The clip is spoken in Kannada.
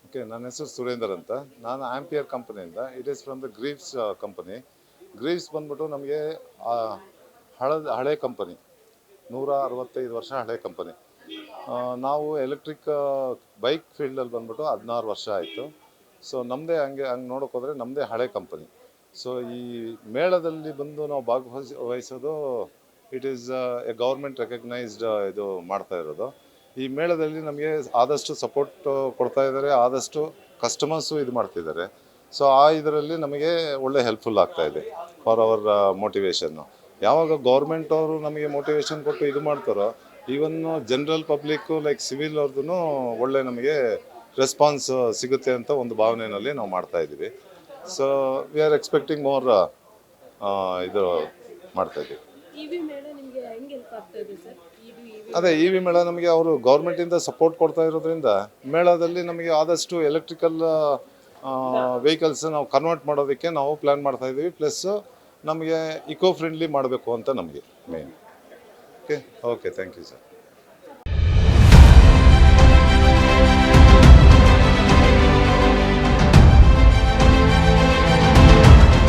ಓಕೆ, ನನ್ನ ಹೆಸರು ಸುರೇಂದರ್ ಅಂತ. ನಾನು ಆಂಪಿಯರ್ ಕಂಪನಿಯಿಂದ. It is from the Greaves company. Greaves ಬಂದ್ಬಿಟ್ಟು ನಮಗೆ ಹಳೆ ಕಂಪನಿ, 165 ವರ್ಷ ಹಳೆ ಕಂಪನಿ. ನಾವು ಎಲೆಕ್ಟ್ರಿಕ್ ಬೈಕ್ ಫೀಲ್ಡಲ್ಲಿ ಬಂದ್ಬಿಟ್ಟು 16 ವರ್ಷ ಆಯಿತು. ಸೊ ನಮ್ಮದೇ ಹಂಗೆ ನೋಡೋಕೆ ಹೋದರೆ ನಮ್ಮದೇ ಹಳೆ ಕಂಪನಿ. ಸೊ ಈ ಮೇಳದಲ್ಲಿ ಬಂದು ನಾವು ವಹಿಸೋದು, it is a government recognised ಇದು ಮಾಡ್ತಾ ಇರೋದು. ಈ ಮೇಳದಲ್ಲಿ ನಮಗೆ ಆದಷ್ಟು ಸಪೋರ್ಟ್ ಕೊಡ್ತಾ ಇದ್ದಾರೆ, ಆದಷ್ಟು ಕಸ್ಟಮರ್ಸು ಇದು ಮಾಡ್ತಿದ್ದಾರೆ. ಸೊ ಇದರಲ್ಲಿ ನಮಗೆ ಒಳ್ಳೆ ಹೆಲ್ಪ್ಫುಲ್ ಆಗ್ತಾ ಇದೆ ಫಾರ್ ಅವರ್ ಮೋಟಿವೇಶನ್ನು. ಯಾವಾಗ ಗೌರ್ಮೆಂಟ್ ಅವರು ನಮಗೆ ಮೋಟಿವೇಶನ್ ಕೊಟ್ಟು ಇದು ಮಾಡ್ತಾರೋ, even general public like civil ಅವ್ರದ್ದು ಒಳ್ಳೆ ನಮಗೆ ರೆಸ್ಪಾನ್ಸ್ ಸಿಗುತ್ತೆ ಅಂತ ಒಂದು ಭಾವನೆಯಲ್ಲಿ ನಾವು ಮಾಡ್ತಾ ಇದ್ದೀವಿ. So we are expecting more ಇದು ಮಾಡ್ತಾ ಇದ್ದೀವಿ. ಅದೇ EV ಮೇಳ ನಮಗೆ ಅವರು ಗೌರ್ಮೆಂಟಿಂದ ಸಪೋರ್ಟ್ ಕೊಡ್ತಾ ಇರೋದ್ರಿಂದ ಮೇಳದಲ್ಲಿ ನಮಗೆ ಆದಷ್ಟು ಎಲೆಕ್ಟ್ರಿಕಲ್ ವೆಹಿಕಲ್ಸ್ ನಾವು ಕನ್ವರ್ಟ್ ಮಾಡೋದಕ್ಕೆ ನಾವು ಪ್ಲ್ಯಾನ್ ಮಾಡ್ತಾ ಇದ್ದೀವಿ. ಪ್ಲಸ್ ನಮಗೆ ಇಕೋ ಫ್ರೆಂಡ್ಲಿ ಮಾಡಬೇಕು ಅಂತ ನಮಗೆ main. Okay thank you sir.